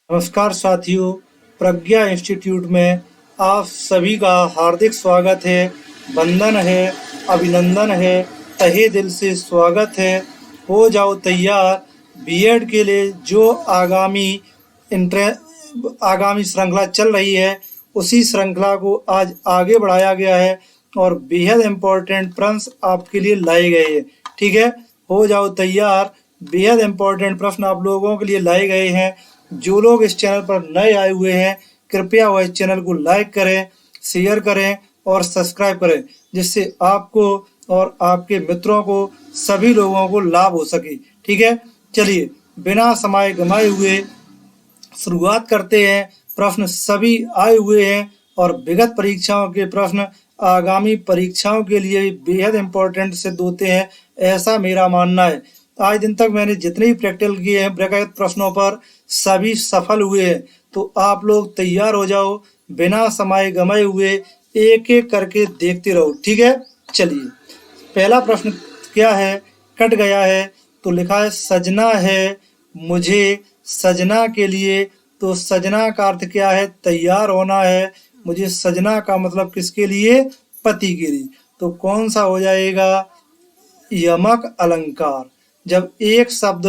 नमस्कार साथियों, प्रज्ञा इंस्टीट्यूट में आप सभी का हार्दिक स्वागत है। वंदन है, अभिनंदन है, तहे दिल से स्वागत है। हो जाओ तैयार बीएड के लिए। जो आगामी श्रृंखला चल रही है, उसी श्रृंखला को आज आगे बढ़ाया गया है और बेहद इम्पोर्टेंट प्रश्न आपके लिए लाए गए हैं। ठीक है, हो जाओ तैयार। बेहद इम्पोर्टेंट प्रश्न आप लोगों के लिए लाए गए हैं। जो लोग इस चैनल पर नए आए हुए हैं, कृपया वह इस चैनल को लाइक करें, शेयर करें और सब्सक्राइब करें, जिससे आपको और आपके मित्रों को, सभी लोगों को लाभ हो सके। ठीक है, चलिए बिना समय गंवाए हुए शुरुआत करते हैं। प्रश्न सभी आए हुए हैं और विगत परीक्षाओं के प्रश्न आगामी परीक्षाओं के लिए बेहद इम्पोर्टेंट सिद्ध होते हैं, ऐसा मेरा मानना है। आज दिन तक मैंने जितने भी प्रैक्टिकल किए हैं व्यक्तिगत प्रश्नों पर, सभी सफल हुए हैं। तो आप लोग तैयार हो जाओ, बिना समय गंवाए हुए एक एक करके देखते रहो। ठीक है, चलिए पहला प्रश्न क्या है, कट गया है तो लिखा है सजना है मुझे सजना के लिए। तो सजना का अर्थ क्या है, तैयार होना है। मुझे सजना का मतलब किसके लिए, पति के लिए। तो कौन सा हो जाएगा, यमक अलंकार। जब एक शब्द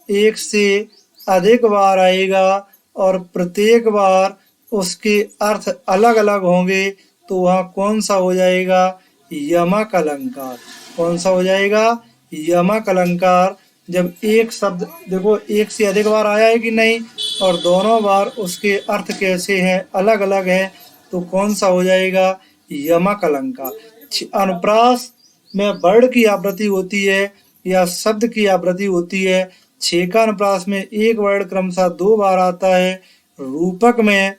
एक से अधिक बार आएगा और प्रत्येक बार उसके अर्थ अलग अलग होंगे, तो वह कौन सा हो जाएगा, यमक अलंकार। कौन सा हो जाएगा, यमक अलंकार। जब एक शब्द देखो एक से अधिक बार आया है कि नहीं, और दोनों बार उसके अर्थ कैसे हैं, अलग अलग हैं, तो कौन सा हो जाएगा, यमक अलंकार। अनुप्रास में वर्ड की आवृत्ति होती है या शब्द की आवृत्ति होती है। छह का अनुप्रास में एक वर्ड क्रमशः 2 बार आता है। रूपक में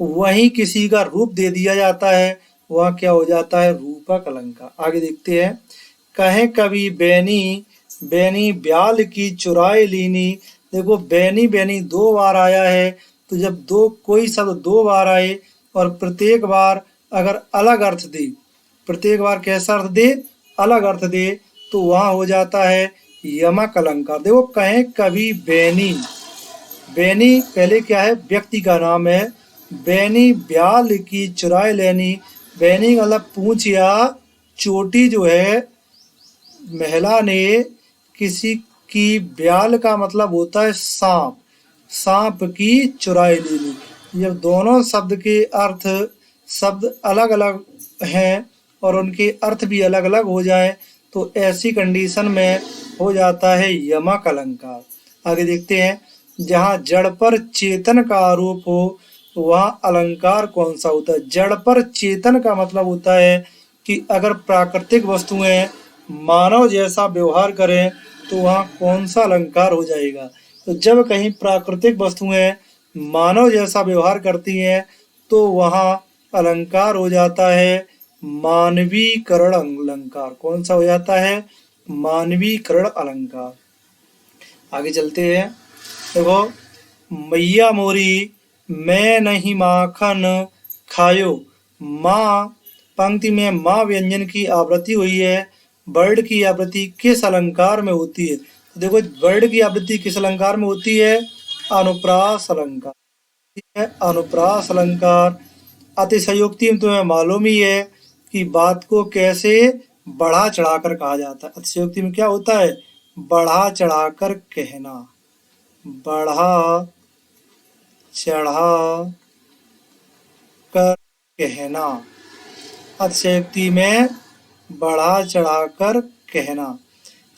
वही किसी का रूप दे दिया जाता है, वह क्या हो जाता है, रूपक अलंकार। आगे देखते हैं, कहे कभी बैनी बैनी ब्याल की चुराई लीनी। देखो बैनी बैनी 2 बार आया है, तो जब कोई शब्द 2 बार आए और प्रत्येक बार अगर अलग अर्थ दे, प्रत्येक बार कैसा अर्थ दे, अलग अर्थ दे, तो वहाँ हो जाता है यमक अलंकार। देखो कहें कभी बैनी, बैनी पहले क्या है, व्यक्ति का नाम है। बैनी ब्याल की चुराई लेनी, बैनी का मतलब पूंछ या चोटी जो है, महिला ने किसी की, ब्याल का मतलब होता है सांप, सांप की चुराई लेनी। जब दोनों शब्द के अर्थ, शब्द अलग अलग हैं और उनके अर्थ भी अलग अलग हो जाए, तो ऐसी कंडीशन में हो जाता है यमक अलंकार। आगे देखते हैं, जहाँ जड़ पर चेतन का आरोप हो, वहाँ अलंकार कौन सा होता है। जड़ पर चेतन का मतलब होता है कि अगर प्राकृतिक वस्तुएं मानव जैसा व्यवहार करें, तो वहाँ कौन सा अलंकार हो जाएगा। तो जब कहीं प्राकृतिक वस्तुएं मानव जैसा व्यवहार करती हैं, तो वहाँ अलंकार हो जाता है मानवीकरण अलंकार। कौन सा हो जाता है, मानवीकरण अलंकार। आगे चलते हैं, देखो मैया मोरी मैं नहीं माखन खायो। माँ पंक्ति में माँ व्यंजन की आवृत्ति हुई है। वर्ड की आवृत्ति किस अलंकार में होती है, तो देखो वर्ड की आवृत्ति किस अलंकार में होती है, अनुप्रास अलंकार। ठीक है, अनुप्रास अलंकार। अतिशयोक्ति में तुम्हें मालूम ही है कि बात को कैसे बढ़ा चढ़ाकर कहा जाता है। अतिशयोक्ति में क्या होता है, बढ़ा चढ़ाकर कहना, बढ़ा चढ़ा कर कहना। अतिशयोक्ति में बढ़ा चढ़ाकर कहना।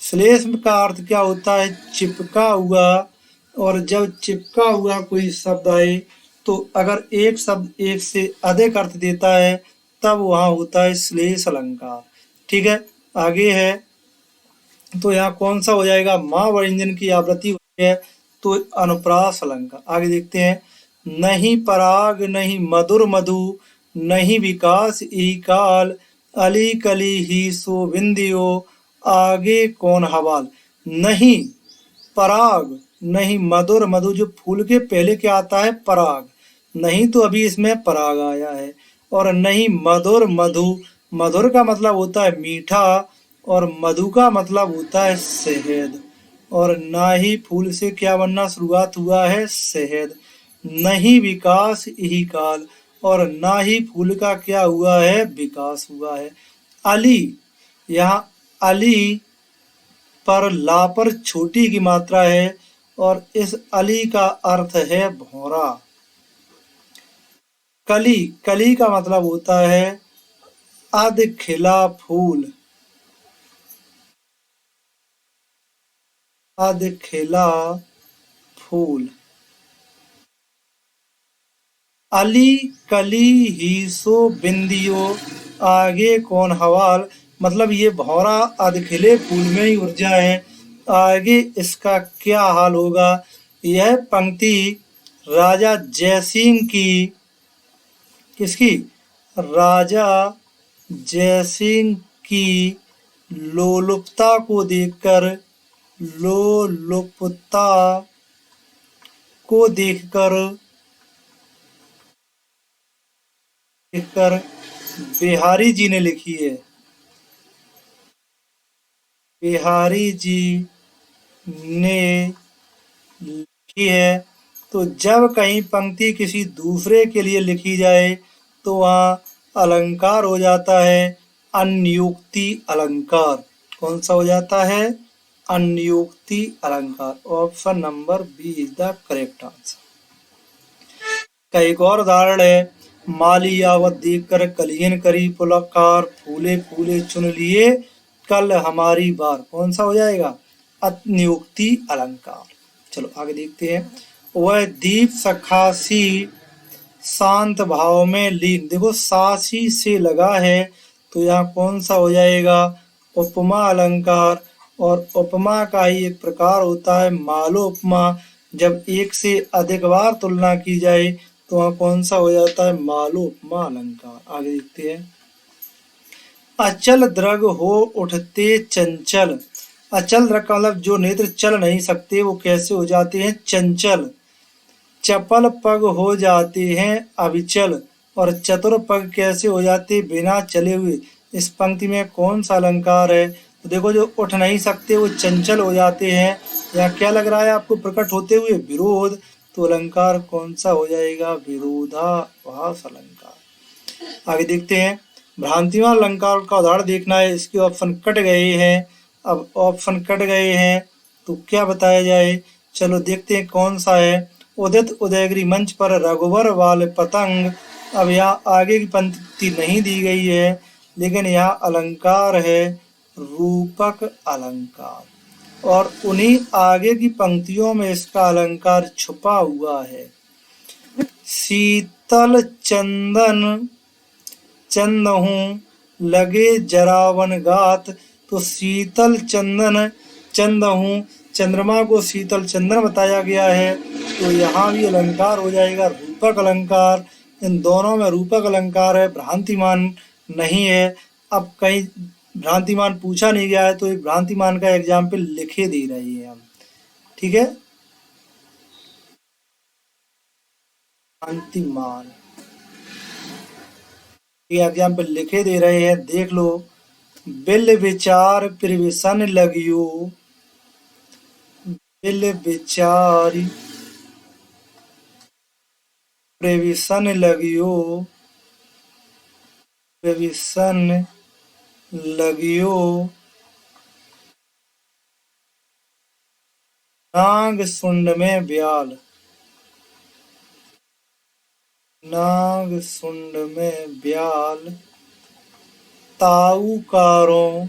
श्लेष्म का अर्थ क्या होता है, चिपका हुआ। और जब चिपका हुआ कोई शब्द आए, तो अगर एक शब्द एक से अधिक अर्थ देता है, तब वहाँ होता है श्लेष अलंकार। ठीक है, आगे है, तो यहाँ कौन सा हो जाएगा, माँ व्यंजन की आवृत्ति हुई है, तो अनुप्रास अलंकार। आगे देखते हैं, नहीं पराग नहीं मधुर मधु, नहीं विकास ई काल, अली कली ही सो बिंदियो, आगे कौन हवाल। नहीं पराग नहीं मधुर मधु, जो फूल के पहले क्या आता है, पराग। नहीं तो अभी इसमें पराग आया है। और नहीं मधुर मधु, मधुर का मतलब होता है मीठा और मधु का मतलब होता है शहद। और ना ही फूल से क्या बनना शुरुआत हुआ है, शहद। नहीं विकास यही काल, और ना ही फूल का क्या हुआ है, विकास हुआ है। अली, यहाँ अली पर ला पर छोटी की मात्रा है, और इस अली का अर्थ है भौरा। कली, कली का मतलब होता है अध खिला फूल, अध खिला फूल। अली कली ही सो बिंदियो, आगे कौन हवाल। मतलब ये भौरा अधखिले फूल में ही ऊर्जा है, आगे इसका क्या हाल होगा। यह पंक्ति राजा जयसिंह की, किसकी, राजा जयसिंह की लोलुपता को देखकर, लोलुपता को देखकर देखकर बिहारी जी ने लिखी है, बिहारी जी ने लिखी है। तो जब कहीं पंक्ति किसी दूसरे के लिए लिखी जाए तो वहाँ अलंकार हो जाता है अन्योक्ति अलंकार। कौन सा हो जाता है, अन्योक्ति अलंकार। Option number B is the correct answer. का एक और उदाहरण है, माली आवत देख कर कलियन करी पुलकार, फूले फूले चुन लिए कल हमारी बार। कौन सा हो जाएगा, अन्योक्ति अलंकार। चलो आगे देखते हैं। वह दीप सखासी शांत भाव में लीन। देखो सासी से लगा है, तो यहाँ कौन सा हो जाएगा, उपमा अलंकार। और उपमा का ही एक प्रकार होता है मालो उपमा, जब एक से अधिक बार तुलना की जाए तो वहाँ कौन सा हो जाता है, मालो उपमा अलंकार। आगे देखते हैं। अचल द्रग हो उठते चंचल। अचल द्रग का मतलब जो नेत्र चल नहीं सकते वो कैसे हो जाते हैं, चंचल। चपल पग हो जाते हैं अविचल, और चतुर पग कैसे हो जाते, बिना चले हुए। इस पंक्ति में कौन सा अलंकार है, तो देखो जो उठ नहीं सकते वो चंचल हो जाते हैं। यहाँ क्या लग रहा है आपको प्रकट होते हुए, विरोध। तो अलंकार कौन सा हो जाएगा, विरोधाभास अलंकार। आगे देखते हैं। भ्रांतिमान अलंकार का उदाहरण देखना है, इसके ऑप्शन कट गए हैं। अब ऑप्शन कट गए हैं तो क्या बताया जाए, चलो देखते हैं कौन सा है। उदित उदयगिरी मंच पर रघुवर वाले पतंग। अब यहाँ आगे की पंक्ति नहीं दी गई है, लेकिन यहाँ अलंकार है रूपक अलंकार, और उन्हीं आगे की पंक्तियों में इसका अलंकार छुपा हुआ है। शीतल चंदन चंदहूँ लगे जरावन गात। तो शीतल चंदन चंदहूँ, चंद्रमा को शीतल चंदन बताया गया है, तो यहाँ भी अलंकार हो जाएगा रूपक अलंकार। इन दोनों में रूपक अलंकार है, भ्रांतिमान नहीं है। अब कहीं भ्रांतिमान पूछा नहीं गया है तो एक भ्रांतिमान का एग्जाम्पल लिखे दे रहे हैं हम, ठीक है। भ्रांतिमान ये एग्जाम्पल लिखे दे रहे हैं, देख लो। बिल विचार प्रविशन लगियो, बिल विचार प्रविशन लगियो, प्रविशन लगियो नाग सुंड में ब्याल, नाग सुंड में ब्याल। ताऊ कारों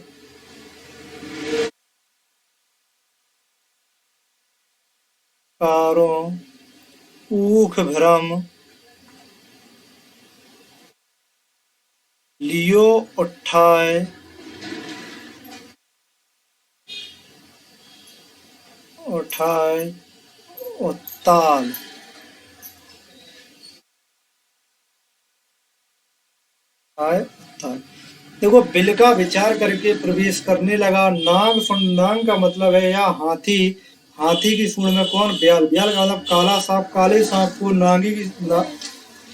कारों ऊख भ्रम लियो उठाए, उठाए उताल। देखो बिल का विचार करके प्रवेश करने लगा, नाग सुंड, नाग का मतलब है या हाथी, हाथी की सूंड में कौन, ब्याल, ब्याल का मतलब काला सांप, काले सांप को नागी की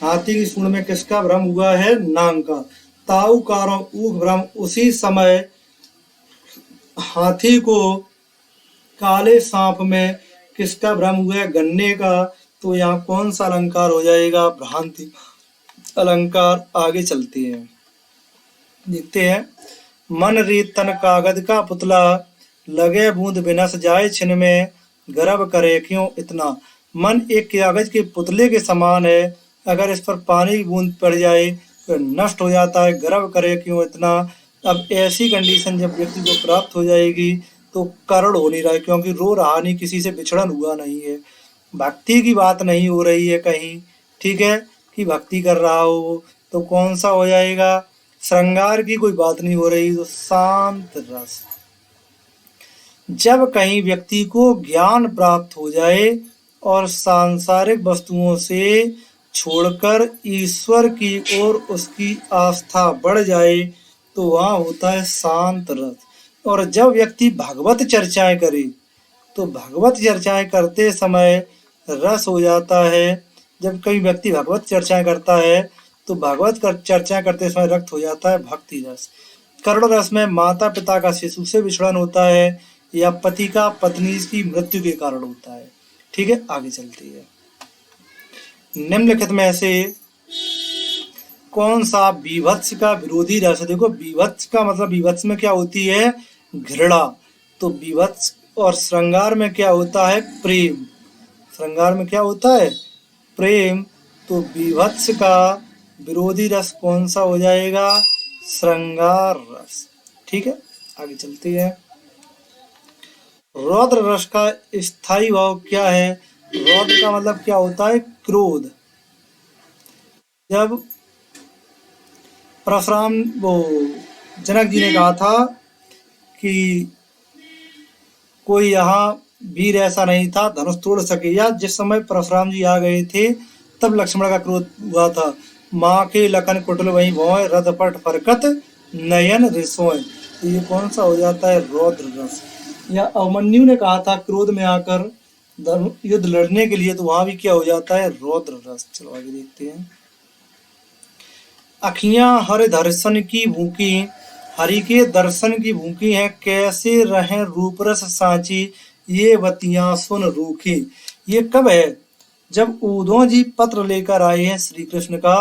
हाथी की सूंड में किसका भ्रम हुआ है, नाग का। ताऊ कारों ऊख भ्रम, उसी समय हाथी को काले सांप में किसका भ्रम हुआ है? गन्ने का। तो यहाँ कौन सा अलंकार हो जाएगा? भ्रांति अलंकार। आगे चलते हैं, देखते हैं। मन रीत तन कागज का पुतला, लगे बूंद बिनस जाए छिन में, गर्व करे क्यों इतना। मन एक कागज के पुतले के समान है, अगर इस पर पानी की बूंद पड़ जाए तो नष्ट हो जाता है, गर्व करे क्यों इतना। अब ऐसी कंडीशन जब व्यक्ति को प्राप्त हो जाएगी तो करुण हो नहीं रहा है, क्योंकि रो रहा नहीं, किसी से बिछड़न हुआ नहीं है, भक्ति की बात नहीं हो रही है कहीं, ठीक है, कि भक्ति कर रहा हो वो। तो कौन सा हो जाएगा? श्रृंगार की कोई बात नहीं हो रही, तो शांत रस। जब कहीं व्यक्ति को ज्ञान प्राप्त हो जाए और सांसारिक वस्तुओं से छोड़कर ईश्वर की ओर उसकी आस्था बढ़ जाए तो वहाँ होता है शांत रस। और जब व्यक्ति भगवत चर्चाएं करे तो भगवत चर्चाएं करते समय रस हो जाता है। जब कोई व्यक्ति भगवत चर्चाएं करता है तो भगवत चर्चा करते समय रक्त हो जाता है भक्ति रस। करुण रस में माता पिता का शिशु से विछड़न होता है या पति का पत्नी की मृत्यु के कारण होता है। ठीक है, आगे चलती है। निम्नलिखित में से कौन सा बीभत्स का विरोधी रस है? देखो, बीभत्स का मतलब, बीभत्स में क्या होती है? घृणा। तो बीभत्स और श्रृंगार में क्या होता है? प्रेम। श्रृंगार में क्या होता है? प्रेम। तो बीभत्स का विरोधी रस कौन सा हो जाएगा? श्रृंगार रस। ठीक है, आगे चलते हैं। रौद्र रस का स्थायी भाव क्या है? रौद्र का मतलब क्या होता है? क्रोध। जब परशुराम वो जनक जी ने कहा था कि कोई यहाँ वीर ऐसा नहीं था धनुष तोड़ सके, या जिस समय परशुराम जी आ गए थे तब लक्ष्मण का क्रोध हुआ था। माँ के लखन कुटल वहीं भोय, रथ पट फरकत नयन रिसोय। तो ये कौन सा हो जाता है? रौद्र रस। या अभिमन्यु ने कहा था क्रोध में आकर युद्ध लड़ने के लिए, तो वहां भी क्या हो जाता है? रौद्र रस। चलो आगे देखते हैं। अखियां हर दर्शन की भूखी, हरि के दर्शन की भूखी है, कैसे रहें रूपरस सांची, ये बतियां सुन रूखी। ये कब है? जब उद्धव जी पत्र लेकर आए हैं श्री कृष्ण का।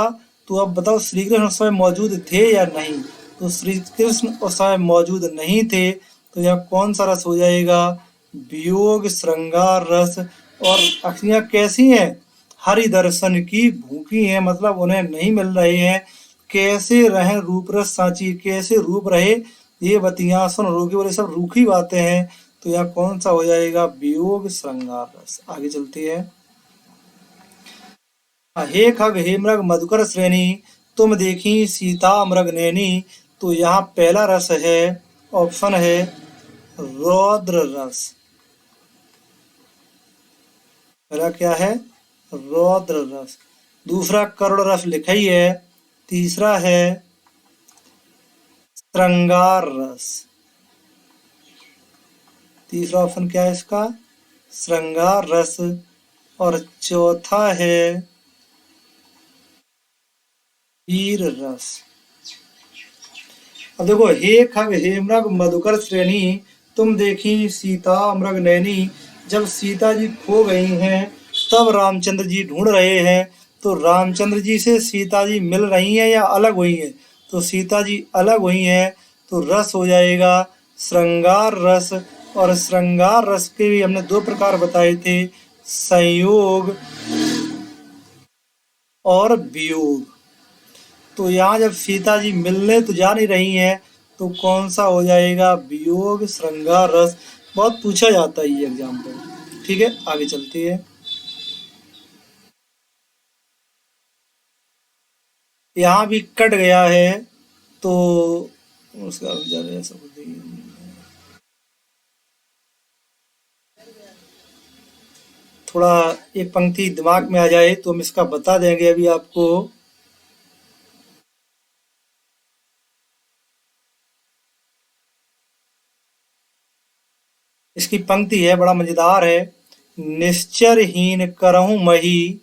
तो अब बताओ, श्री कृष्ण उस समय मौजूद थे या नहीं? तो श्री कृष्ण उस समय मौजूद नहीं थे, तो यह कौन सा रस हो जाएगा? वियोग श्रृंगार रस। और अखियां कैसी हैं? हरि दर्शन की भूखी हैं, मतलब उन्हें नहीं मिल रहे हैं। कैसे रहे रूपरस सांची, कैसे रूप रहे ये बतियां सुन रूखी। बोले सब रूखी बातें हैं, तो यह कौन सा हो जाएगा? वियोग श्रृंगार रस। आगे चलते हैं। हे खग हे मृग मधुकर श्रेणी, तुम देखी सीता मृग नैनी। तो यहाँ पहला रस है, ऑप्शन है रौद्र रस। पहला क्या है? रौद्र रस। दूसरा करुण रस लिखा ही है। तीसरा है श्रृंगार रस। तीसरा ऑप्शन क्या है इसका? श्रृंगार रस। और चौथा है वीर रस। अब देखो, हे खग हे मृग मधुकर श्रेणी, तुम देखी सीता मृग नैनी। जब सीता जी खो गई हैं तब रामचंद्र जी ढूंढ रहे हैं, तो रामचंद्र जी से सीता जी मिल रही हैं या अलग हुई हैं? तो सीता जी अलग हुई हैं, तो रस हो जाएगा श्रृंगार रस। और श्रृंगार रस के भी हमने दो प्रकार बताए थे, संयोग और वियोग। तो यहाँ जब सीता जी मिलने तो जा नहीं रही हैं, तो कौन सा हो जाएगा? वियोग श्रृंगार रस। बहुत पूछा जाता है ये एग्जाम्पल। ठीक है, आगे चलते हैं। यहाँ भी कट गया है, तो उसका थोड़ा एक पंक्ति दिमाग में आ जाए तो हम इसका बता देंगे अभी आपको। इसकी पंक्ति है, बड़ा मजेदार है। निश्चरहीन करहूं मही,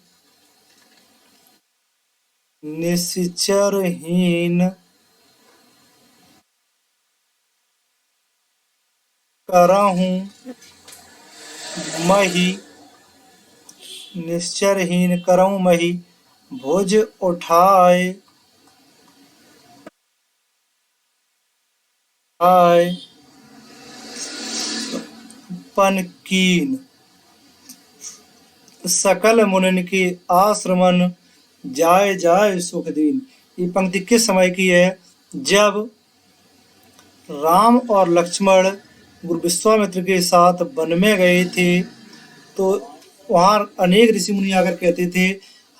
निश्चरहीन करहूं मही, निश्चरहीन करऊं मही, भुज उठाए आय पन कीन, सकल मुनिन के आश्रमन, जाय जाय सुख दीन। ये पंक्ति किस समय की है? जब राम और लक्ष्मण गुरु विश्वामित्र के साथ वन में गए थे, तो वहाँ अनेक ऋषि मुनि आकर कहते थे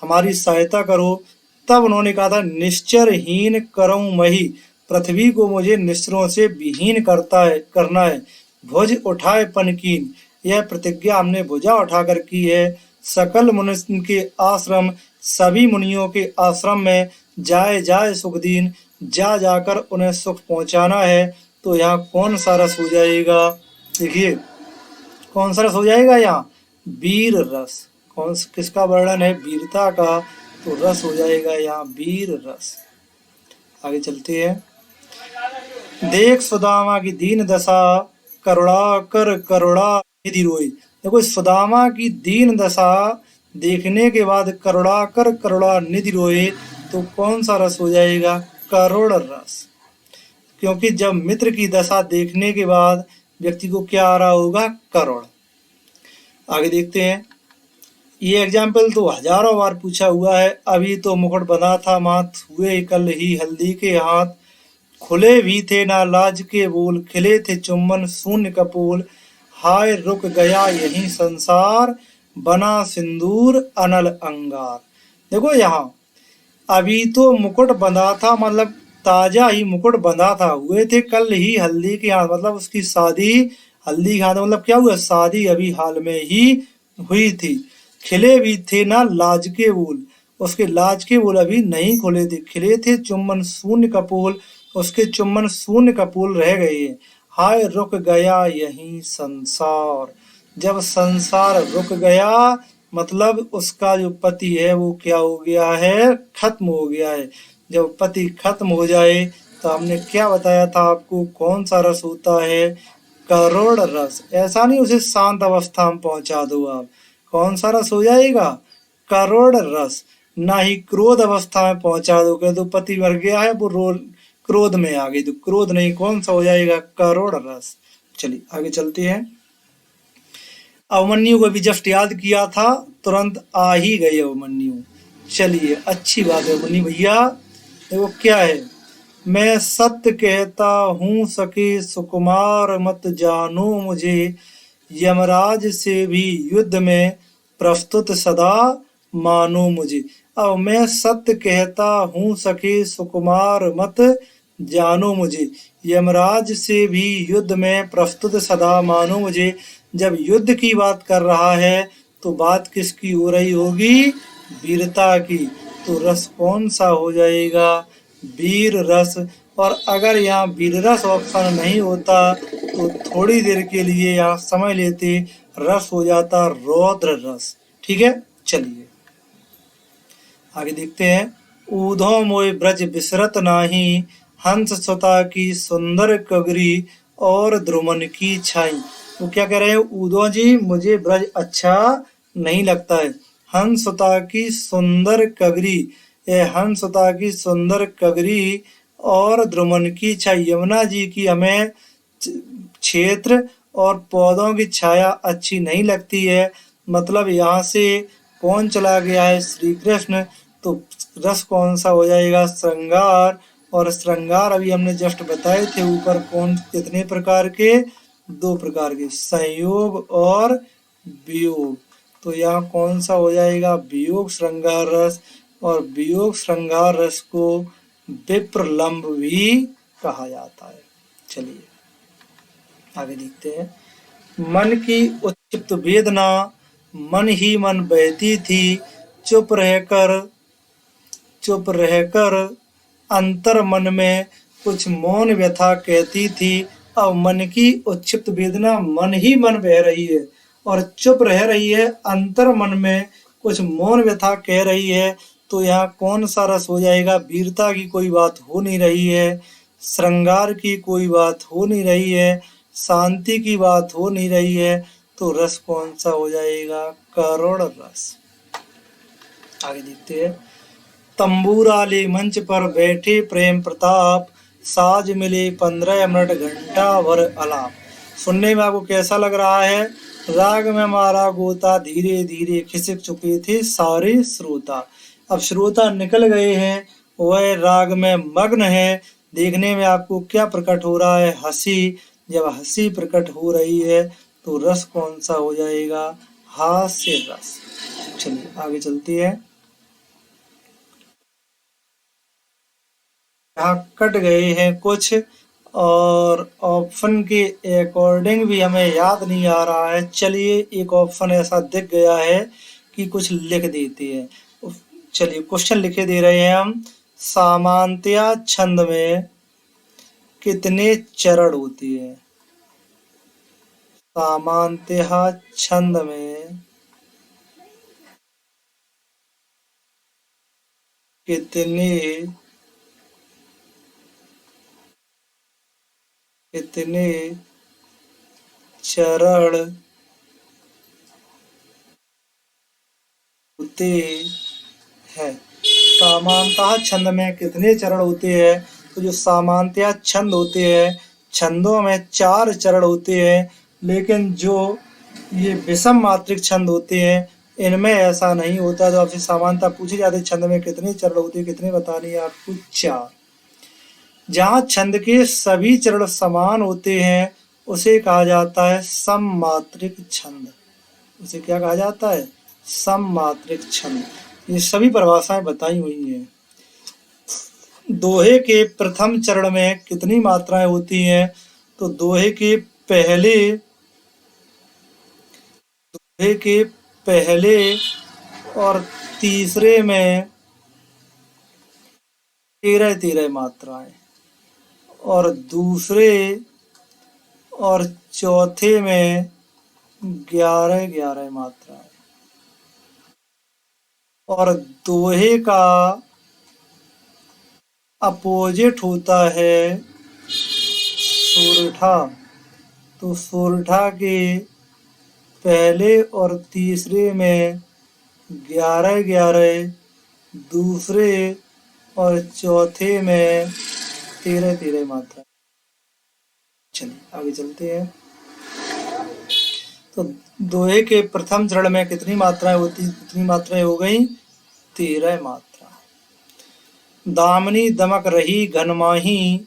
हमारी सहायता करो। तब उन्होंने कहा था निश्चरहीन करऊं मही, पृथ्वी को मुझे निश्चरों से विहीन करना है। भुज उठाए पनकीन, यह प्रतिज्ञा हमने भुजा उठाकर की है। सकल मुनि के आश्रम, सभी मुनियों के आश्रम में जाए जाए सुख दीन, जा जाकर उन्हें सुख पहुंचाना है। तो यहाँ कौन सा रस हो जाएगा? देखिए कौन सा रस हो जाएगा यहाँ? वीर रस। किसका वर्णन है? वीरता का। तो रस हो जाएगा यहाँ वीर रस। आगे चलते हैं। देख सुदामा की दीन दशा, करुणा कर करुणा निधि रोई। देखो सुदामा की दीन दशा देखने के बाद करुणा कर करुणा निधि रोए, तो कौन सा रस हो जाएगा? करुण रस। क्योंकि जब मित्र की दशा देखने के बाद व्यक्ति को क्या आ रहा होगा? करुण। आगे देखते हैं। ये एग्जाम्पल तो हजारों बार पूछा हुआ है। अभी तो मुकुट बंधा था माथ, हुए कल ही हल्दी के हाथ, खुले भी थे ना लाज के बोल, खिले थे चुम्बन शून्य कपोल, हाय रुक गया यही संसार, बना सिंदूर अनल अंगार। देखो यहाँ अभी तो मुकुट बंधा था, मतलब ताजा ही मुकुट बंधा था, हुए थे कल ही हल्दी के हाथ, मतलब उसकी शादी हल्दी के हाथ, मतलब क्या हुआ? शादी अभी हाल में ही हुई थी। खिले भी थे ना लाज के बोल, उसके लाज के बोल अभी नहीं खुले थे। खिले थे चुम्बन शून्य कपोल, उसके चुम्बन शून्य कपोल रह गए। हाय रुक गया यही संसार, जब संसार रुक गया मतलब उसका जो पति है वो क्या हो गया है? खत्म हो गया है। जब पति खत्म हो जाए तो हमने क्या बताया था आपको? कौन सा रस होता है? करुण रस। ऐसा नहीं उसे शांत अवस्था में पहुंचा दो आप। कौन सा रस हो जाएगा? करुण रस। ना ही क्रोध अवस्था में पहुंचा दो, कह दो पति मर गया है वो क्रोध में आ गई, तो क्रोध नहीं, कौन सा हो जाएगा? करुण रस। चलिए आगे चलते हैं। अवमन्यु को भी जस्ट याद किया था, तुरंत आ ही गए अवमन्यु। चलिए अच्छी बात है मुनि भैया। देखो क्या है? मैं सत्य कहता हूँ सके सुकुमार, मत जानो मुझे, यमराज से भी युद्ध में प्रस्तुत सदा मानो मुझे। अब मैं सत्य कहता हूँ सके सुकुमार, मत जानो मुझे, यमराज से भी युद्ध में प्रस्तुत सदा मानो मुझे। जब युद्ध की बात कर रहा है तो बात किसकी हो रही होगी? वीरता की। तो रस कौन सा हो जाएगा? वीर रस। और अगर यहाँ वीर रस ऑप्शन नहीं होता तो थोड़ी देर के लिए यहाँ समय लेते, रस हो जाता रौद्र रस। ठीक है, चलिए आगे देखते हैं। ऊधो मोय ब्रज बिसरत नाही, हंस सुता की सुंदर कगरी, और ध्रुमन की छाई। वो क्या कह रहे हैं? ऊधो जी मुझे ब्रज अच्छा नहीं लगता है। हंस सुता की सुंदर कगरी, ये हंस सुता की सुंदर कगरी और ध्रुमन की छाई, यमुना जी की हमें क्षेत्र और पौधों की छाया अच्छी नहीं लगती है। मतलब यहाँ से कौन चला गया है? श्री कृष्ण। तो रस कौन सा हो जाएगा? श्रृंगार। और श्रृंगार अभी हमने जस्ट बताए थे ऊपर, कौन कितने प्रकार के? 2 प्रकार के, संयोग और वियोग। तो यहाँ कौन सा हो जाएगा? वियोग श्रृंगार रस। और वियोग श्रृंगार रस को विप्रलंब भी कहा जाता है। चलिए आगे देखते हैं। मन की उत्क्षिप्त वेदना, मन ही मन बहती थी, चुप रहकर अंतर मन में कुछ मौन व्यथा कहती थी। अब मन की उत्क्षिप्त वेदना, मन ही मन बह रही है और चुप रह रही है, अंतर मन में कुछ मौन व्यथा कह रही है। तो यहाँ कौन सा रस हो जाएगा? वीरता की कोई बात हो नहीं रही है, श्रृंगार की कोई बात हो नहीं रही है, शांति की बात हो नहीं रही है। तो रस कौन सा हो जाएगा? करुण रस। आगे देखते हैं। तंबूरा ले मंच पर बैठे प्रेम प्रताप, साज मिले 15 मिनट घंटा भर अलाप। सुनने में आपको कैसा लग रहा है? राग में मारा गोता, धीरे धीरे खिसक चुके थे सारे श्रोता। अब श्रोता निकल गए हैं, वह राग में मग्न है। देखने में आपको क्या प्रकट हो रहा है? हंसी। जब हंसी प्रकट हो रही है तो रस कौन सा हो जाएगा? हास्य रस। चलिए आगे चलते हैं। यहाँ कट गए हैं कुछ, और ऑप्शन के अकॉर्डिंग भी हमें याद नहीं आ रहा है। चलिए एक ऑप्शन ऐसा दिख गया है कि कुछ लिख देते हैं। चलिए क्वेश्चन लिखे दे रहे हैं हम। सामान्यतया छंद में कितने चरण होते हैं? सामान्यतया छंद में कितने कितने चरण होते हैं? सामान्यतः छंद में कितने चरण होते हैं? तो जो सामान्यतः छंद होते हैं, छंदों में 4 चरण होते हैं, लेकिन जो ये विषम मात्रिक छंद होते हैं इनमें ऐसा नहीं होता। तो आपसे सामान्यतः पूछे जाते छंद में कितने चरण होते हैं, कितने बतानी है आपको? 4। जहाँ छंद के सभी चरण समान होते हैं उसे कहा जाता है सममात्रिक छंद। उसे क्या कहा जाता है? सममात्रिक छंद। ये सभी परिभाषाएं बताई हुई हैं। दोहे के प्रथम चरण में कितनी मात्राएं होती हैं? तो दोहे के पहले और तीसरे में 13 मात्राएं, और दूसरे और चौथे में 11 मात्राएं। और दोहे का अपोजिट होता है सोरठा। तो सोरठा के पहले और तीसरे में 11, दूसरे और चौथे में 13 मात्रा। चलिए आगे चलते हैं। तो दोहे के प्रथम चरण में कितनी मात्राएं होती? कितनी मात्राएं हो गई? 13 मात्रा। दामनी दमक रही घनमाही,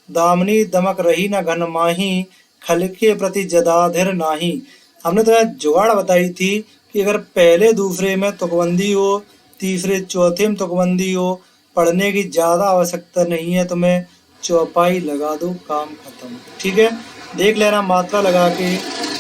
दामनी दमक रही न घनमाही, खल के प्रति जदाधिर नाही। हमने तो जुगाड़ बताई थी कि अगर पहले दूसरे में तुकबंदी हो, तीसरे चौथे में तुकबंदी हो, पढ़ने की ज़्यादा आवश्यकता नहीं है, तुम्हें चौपाई लगा दो, काम खत्म। ठीक है, देख लेना मात्रा लगा के।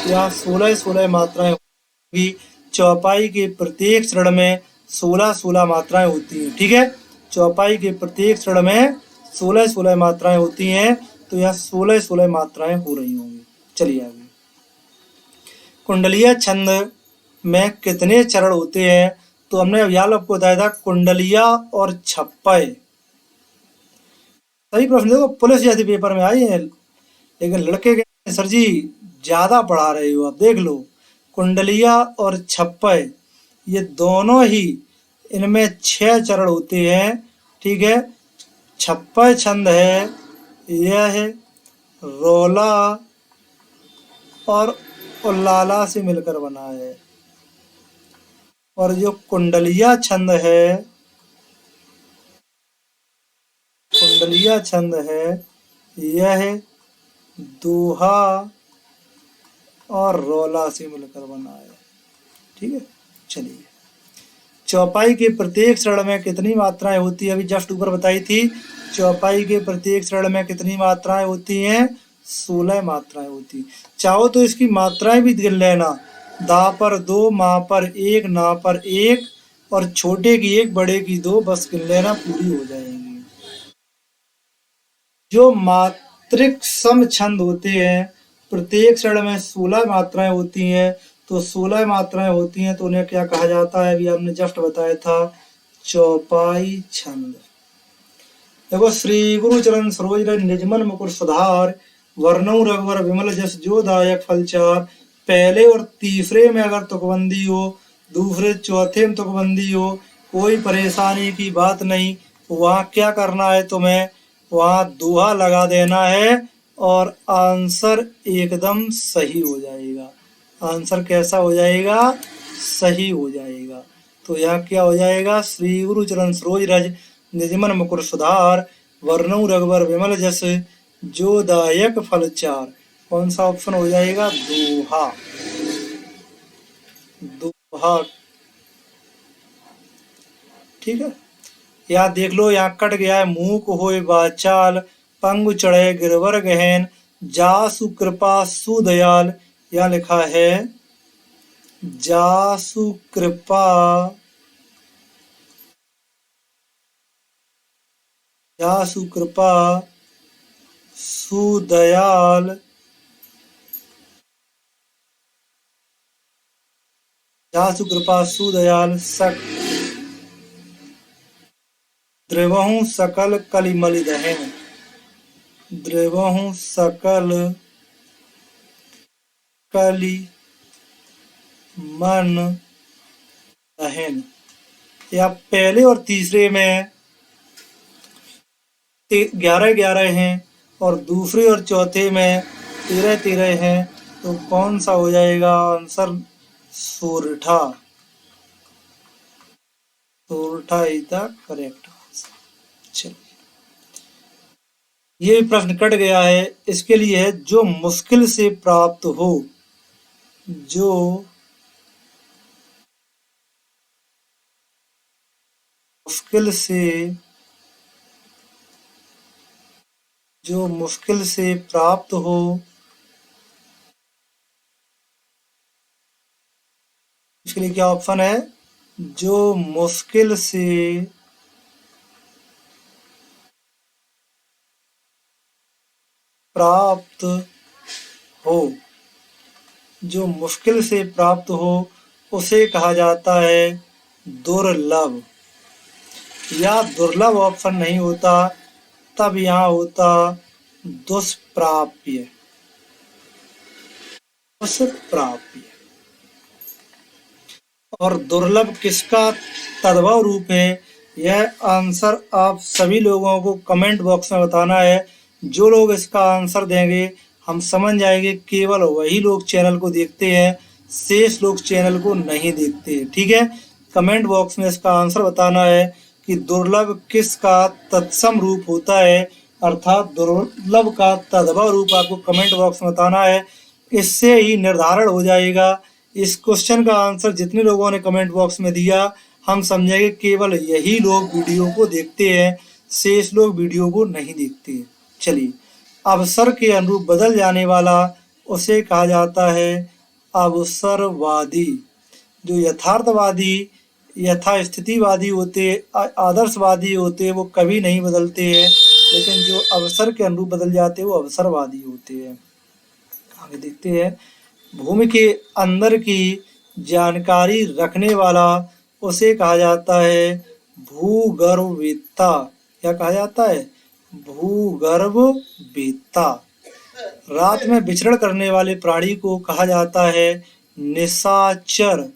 यहाँ 16 मात्राएं होगी। चौपाई के प्रत्येक चरण में 16 मात्राएं होती हैं। ठीक है, चौपाई के प्रत्येक चरण में 16 मात्राएं होती हैं। तो यहाँ 16 मात्राएं हो रही होंगी। चलिए आगे। कुंडलिया छंद में कितने चरण होते हैं? तो हमने अभियान आपको बताया था कुंडलिया और छप्पय। सही प्रश्न देखो, पुलिस जैसे पेपर में आई है, लेकिन लड़के के सर जी ज्यादा पढ़ा रहे हो। आप देख लो, कुंडलिया और छप्पय ये दोनों ही, इनमें 6 चरण होते हैं। ठीक है, छप्पय छंद है, यह रोला और उल्लाला से मिलकर बना है। और जो कुंडलिया छंद है, कुंडलिया छंद है, यह दोहा और रोला से मिलकर बना है। ठीक है, चलिए। चौपाई के प्रत्येक चरण में कितनी मात्राएं होती है? अभी जस्ट ऊपर बताई थी। चौपाई के प्रत्येक चरण में कितनी मात्राएं होती हैं? 16 मात्राएं होती। चाहो तो इसकी मात्राएं भी गिन लेना। दा पर 2, मा पर 1, ना पर 1, और छोटे की 1, बड़े की 2, बस गिन लेना, पूरी हो जाएंगी। जो मात्रिक सम छंद होते हैं, प्रत्येक चरण में 16 मात्राएं होती हैं। तो 16 मात्राएं होती हैं तो उन्हें क्या कहा जाता है? अभी हमने जस्ट बताया था, चौपाई छंद। देखो, श्री गुरु चरण सरोज निजमन मुकुर सुधार, वर्णौ रघुवर विमल जस जो दायक फलचार, पहले और तीसरे में अगर तुकबंदी हो, दूसरे चौथे में तुकबंदी हो, कोई परेशानी की बात नहीं। वहाँ क्या करना है तुम्हें, वहाँ दोहा लगा देना है और आंसर एकदम सही हो जाएगा। आंसर कैसा हो जाएगा, सही हो जाएगा। तो यहाँ क्या हो जाएगा, श्री गुरु चरण सरोज रज निजमन मुकुर सुधार, वर्णु रघुवर विमल जस जो दायक फल चार। कौन सा ऑप्शन हो जाएगा, दोहा। दोहा, ठीक है। यहाँ देख लो, यहाँ कट गया है, मूक होय वाचाल, पंगु चढ़े गिरवर गहन, जासु कृपा सुदयाल। यहाँ लिखा है जासु कृपा, जासु कृपा सुदयाल, जासु कृपा सुदयाल सक द्रवहु सकल कलिमलि दहन, द्रवहु सकल कलि मन दहन। या पहले और तीसरे में 11-11 हैं और दूसरे और चौथे में 13-13 हैं। तो कौन सा हो जाएगा आंसर, सोरठा। सोरठा इज द करेक्ट आंसर। चलिए, ये प्रश्न कट गया है। इसके लिए है जो मुश्किल से प्राप्त हो, जो मुश्किल से, जो मुश्किल से प्राप्त हो, इसके लिए क्या ऑप्शन है, जो मुश्किल से प्राप्त हो, जो मुश्किल से प्राप्त हो उसे कहा जाता है दुर्लभ। या दुर्लभ ऑप्शन नहीं होता, तब यहाँ होता दुष्प्राप्य। दुष्प्राप्य। और दुर्लभ किसका तद्भव रूप है, यह आंसर आप सभी लोगों को कमेंट बॉक्स में बताना है। जो लोग इसका आंसर देंगे हम समझ जाएंगे केवल वही लोग चैनल को देखते हैं, शेष लोग चैनल को नहीं देखते। ठीक है, कमेंट बॉक्स में इसका आंसर बताना है कि दुर्लभ किसका तत्सम रूप होता है, अर्थात दुर्लभ का तद्भव रूप आपको कमेंट बॉक्स में बताना है। इससे ही निर्धारण हो जाएगा। इस क्वेश्चन का आंसर जितने लोगों ने कमेंट बॉक्स में दिया, हम समझेंगे केवल यही लोग वीडियो को देखते हैं, शेष लोग वीडियो को नहीं देखते। चलिए, अवसर के अनुरूप बदल जाने वाला उसे कहा जाता है अवसरवादी। जो यथार्थवादी, यथास्थितिवादी होते, आदर्शवादी होते, वो कभी नहीं बदलते हैं, लेकिन जो अवसर के अनुरूप बदल जाते हैं वो अवसरवादी होते हैं। आगे देखते हैं, भूमि के अंदर की जानकारी रखने वाला उसे कहा जाता है भूगर्भवेत्ता। क्या कहा जाता है, भूगर्भवेत्ता। रात में विचरण करने वाले प्राणी को कहा जाता है निशाचर।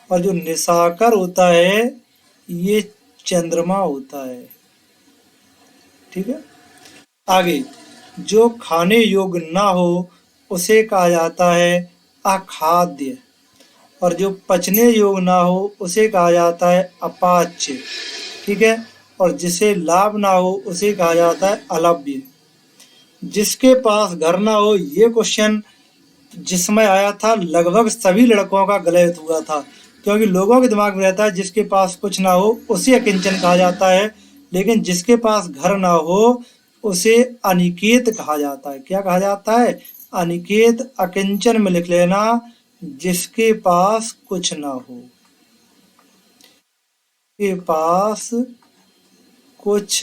और जो निशाकर होता है ये चंद्रमा होता है। ठीक है, आगे, जो खाने योग्य ना हो उसे कहा जाता है अखाद्य। और जो पचने योग्य ना हो उसे कहा जाता है अपाच्य। ठीक है, और जिसे लाभ ना हो उसे कहा जाता है अलभ्य। जिसके पास घर ना हो, ये क्वेश्चन जिसमें आया था लगभग सभी लड़कों का गलत हुआ था, क्योंकि लोगों के दिमाग में रहता है जिसके पास कुछ ना हो उसे अकिंचन कहा जाता है, लेकिन जिसके पास घर ना हो उसे अनिकेत कहा जाता है। क्या कहा जाता है, अनिकेत। अकिंचन में लिख लेना, जिसके पास कुछ ना हो, के पास कुछ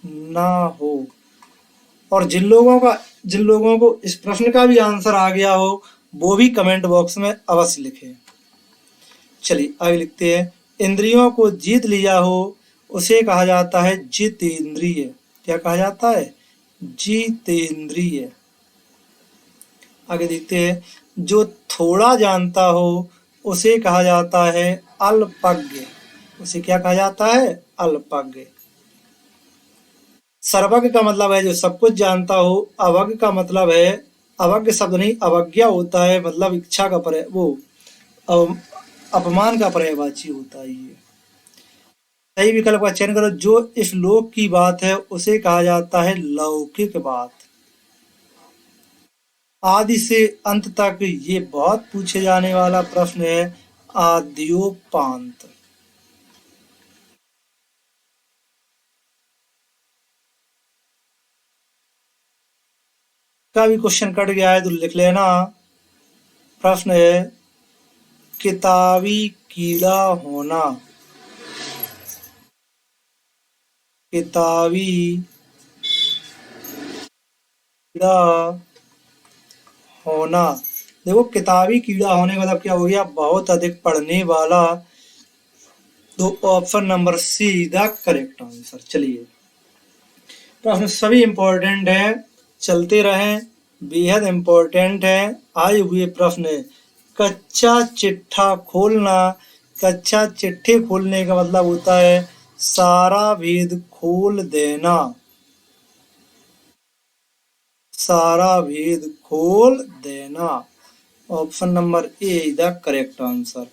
ना हो। और जिन लोगों को इस प्रश्न का भी आंसर आ गया हो वो भी कमेंट बॉक्स में अवश्य लिखें। चलिए आगे लिखते हैं, इंद्रियों को जीत लिया हो उसे कहा जाता है जितेंद्रिय। क्या कहा जाता है, जितेंद्रिय। आगे देखते हैं, जो थोड़ा जानता हो उसे कहा जाता है अल्पज्ञ। उसे क्या कहा जाता है? अल्पज्ञ। सर्वज्ञ का मतलब है जो सब कुछ जानता हो। अवज्ञ का मतलब है, अवज्ञ शब्द नहीं, अवज्ञा होता है, मतलब इच्छा का पर्याय, वो अव- अपमान का पर्यायवाची होता है ये। सही विकल्प का चयन करो। जो इस लोक की बात है उसे कहा जाता है लौकिक बात। आदि से अंत तक ये बहुत पूछे जाने वाला प्रश्न है, आद्योपांत। का भी क्वेश्चन कट गया है तो लिख लेना। प्रश्न है, किताबी कीड़ा होना। किताबी कीड़ा होना। देखो, किताबी कीड़ा होने का मतलब क्या हो गया? बहुत अधिक पढ़ने वाला। तो option number see the correct answer. चलिए, प्रश्न सभी इंपॉर्टेंट है, चलते रहें, बेहद इंपॉर्टेंट है। आए हुए प्रश्न है, कच्चा चिट्ठा खोलना। कच्चा चिट्ठे खोलने का मतलब होता है सारा भेद खोल देना। सारा भेद खोल देना। Option number a the correct answer.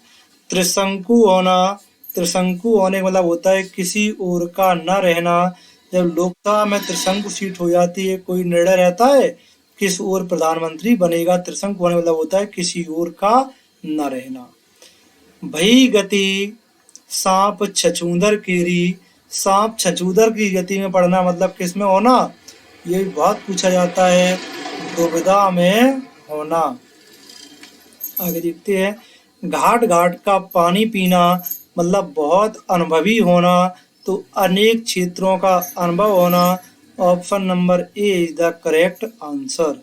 त्रिशंकु होना। त्रिशंकु होने का मतलब होता है किसी ओर का न रहना। जब लोकसभा में त्रिशंकु सीट हो जाती है, कोई निर्णय रहता है किस ओर प्रधानमंत्री बनेगा, त्रिशंकु होने का मतलब होता है किसी ओर का न रहना। भई गति सांप छछूंदर केरी। सांप छछूंदर की गति में पढ़ना मतलब किस में होना? ये भी बहुत पूछा जाता है, दुविधा में होना। आगे देखते हैं, घाट घाट का पानी पीना मतलब बहुत अनुभवी होना। तो अनेक क्षेत्रों का अनुभव होना। Option number a is the correct answer.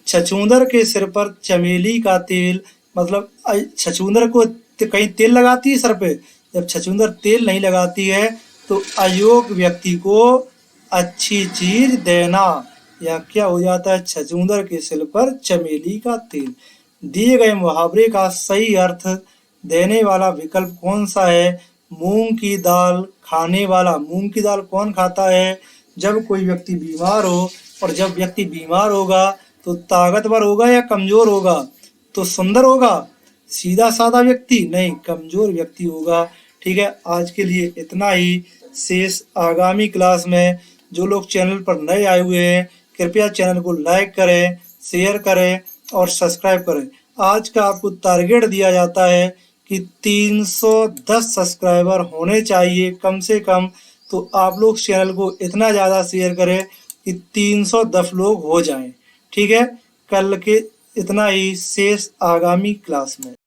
छछूंदर के सिर पर चमेली का तेल मतलब छछूंदर को कहीं तेल लगाती है सर पे? जब छछूंदर तेल नहीं लगाती है तो अयोग्य व्यक्ति को अच्छी चीज देना। या क्या हो जाता है? छछूंदर के सिर पर चमेली का तेल। दिए गए मुहावरे का सही अर्थ देने वाला विकल्प कौन सा है? मूंग की दाल खाने वाला। मूंग की दाल कौन खाता है? जब कोई व्यक्ति बीमार हो। और जब व्यक्ति बीमार होगा तो ताकतवर होगा या कमजोर होगा? तो सुंदर होगा? सीधा साधा व्यक्ति? नहीं, कमजोर व्यक्ति होगा। ठीक है, आज के लिए इतना ही। शेष आगामी क्लास में। जो लोग चैनल पर नए आए हुए हैं, कृपया चैनल को लाइक करें, शेयर करें और सब्सक्राइब करें। आज का आपको टारगेट दिया जाता है कि 310 सब्सक्राइबर होने चाहिए कम से कम। तो आप लोग चैनल को इतना ज़्यादा शेयर करें कि 310 लोग हो जाएं। ठीक है, कल के इतना ही। शेष आगामी क्लास में।